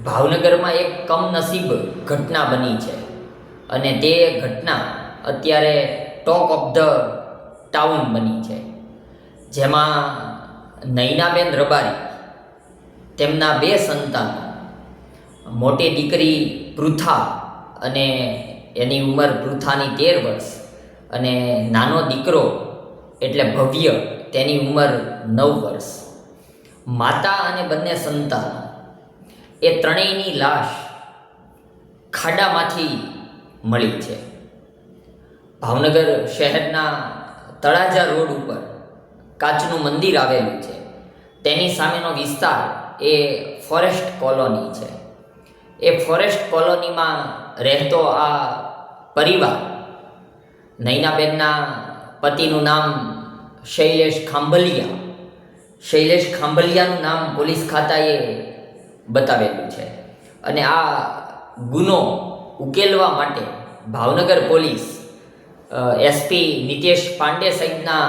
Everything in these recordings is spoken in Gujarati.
ભાવનગરમાં એક કમનસીબ ઘટના બની છે અને તે ઘટના અત્યારે ટોક ઓફ ધ ટાઉન બની છે, જેમાં નયનાબેન રબારી તેમના બે સંતાનો, મોટી દીકરી પૃથા અને એની ઉંમર પૃથાની 13 વર્ષ અને નાનો દીકરો એટલે ભવ્ય, તેની ઉંમર 9 વર્ષ. માતા અને બંને સંતાનો એ ત્રણેયની લાશ ખાડામાંથી મળી છે. ભાવનગર શહેરના તળાજા રોડ ઉપર કાચનું મંદિર આવેલું છે, તેની સામેનો વિસ્તાર એ ફોરેસ્ટ કોલોની છે. એ ફોરેસ્ટ કોલોનીમાં રહેતો આ પરિવાર, નયનાબેનના પતિનું નામ શૈલેષ ખાંભલિયાનું નામ પોલીસ ખાતાએ બતાવેલું છે અને આ ગુનો ઉકેલવા માટે ભાવનગર પોલીસ એસપી નિતેશ પાંડે સાહેબના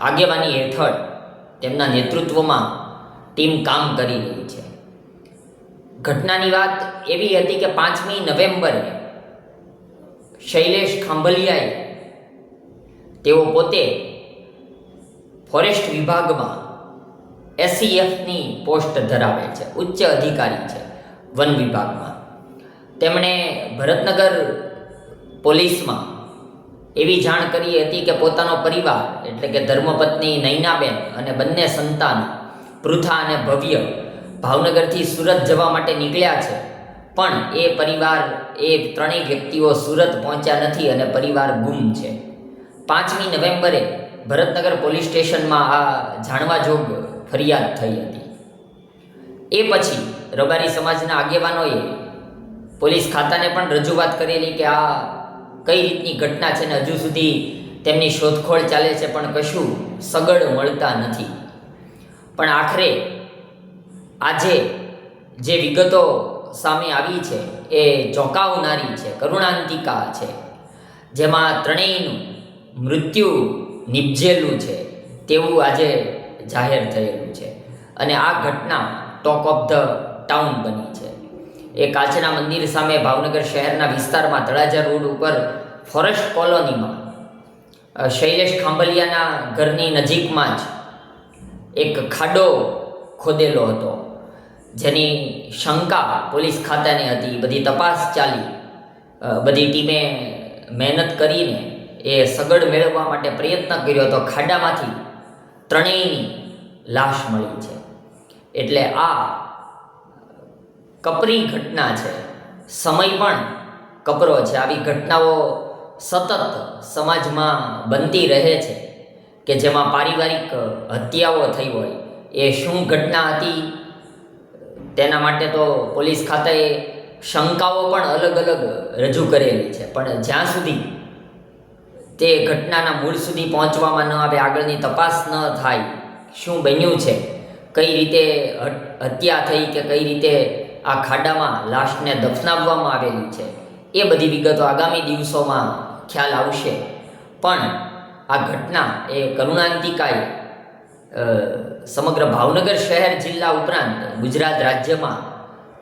આગેવાની હેઠળ તેમના નેતૃત્વમાં ટીમ કામ કરી રહી છે. ઘટનાની વાત એવી હતી કે 5મી નવેમ્બરે શૈલેષ ખાંભલિયાએ, તેઓ પોતે ફોરેસ્ટ વિભાગમાં SCFની પોસ્ટ ધરાવે છે, ઉચ્ચ અધિકારી છે વન વિભાગમાં. તેમણે ભરતનગર પોલીસમાં એવી જાણ કરી હતી કે પોતાનો પરિવાર એટલે કે ધર્મપત્ની નયનાબેન અને બંને સંતાન પૃથા અને ભવ્ય ભાવનગરથી સુરત જવા માટે નીકળ્યા છે, પણ એ પરિવાર, એ ત્રણેય વ્યક્તિઓ સુરત પહોંચ્યા નથી અને પરિવાર ગુમ છે. 5મી નવેમ્બરે ભરતનગર પોલીસ સ્ટેશનમાં આ જાણવા જોગ ફરિયાદ થઈ હતી. એ પછી રબારી સમાજના આગેવાનોએ પોલીસ ખાતાને પણ રજૂઆત કરેલી કે આ કઈ રીતની ઘટના છે ને હજુ સુધી તેમની શોધખોળ ચાલે છે, પણ કશું સગડ મળતા નથી. પણ આખરે આજે જે વિગતો સામે આવી છે એ ચોંકાવનારી છે, કરુણાંતિકા છે, જેમાં ત્રણેયનું મૃત્યુ નિપજેલું છે તેવું આજે જાહેર થયેલું છે અને આ ઘટના ટોક ઓફ ધ ટાઉન બની છે. એ કાચના મંદિર સામે ભાવનગર શહેરના વિસ્તારમાં તળાજા રોડ ઉપર ફોરેસ્ટ કોલોનીમાં શૈલેષ ખાંભલિયાના ઘરની નજીકમાં જ એક ખાડો ખોદેલો હતો, જેની શંકા પોલીસ ખાતાને હતી. બધી તપાસ ચાલી, બધી ટીમે મહેનત કરીને એ સગડ મેળવવા માટે પ્રયત્ન કર્યો હતો. ખાડામાંથી ત્રણેયની લાશ મળી છે. એટલે આ કપરી ઘટના છે, સમય પણ કપરો છે. આવી ઘટનાઓ સતત સમાજમાં બનતી રહે છે કે જેમાં પારિવારિક હત્યાઓ થઈ હોય. એ શું ઘટના હતી તેના માટે તો પોલીસ ખાતાએ શંકાઓ પણ અલગ અલગ રજૂ કરેલી છે, પણ જ્યાં સુધી તે ઘટનાના મૂળ સુધી પહોંચવામાં ન આવે, આગળની તપાસ ન થાય, શું બન્યું છે, કઈ રીતે હત્યા થઈ કે કઈ રીતે આ ખાડામાં લાશને દફનાવવામાં આવેલી છે, એ બધી વિગતો આગામી દિવસોમાં ખ્યાલ આવશે. પણ આ ઘટના એ કરુણાંતિકાએ સમગ્ર ભાવનગર શહેર જિલ્લા ઉપરાંત ગુજરાત રાજ્યમાં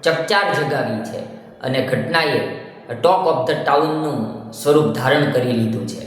ચકચાર જગાવી છે અને ઘટનાએ ટોક ઓફ ધ ટાઉનનું સ્વરૂપ ધારણ કરી લીધું છે.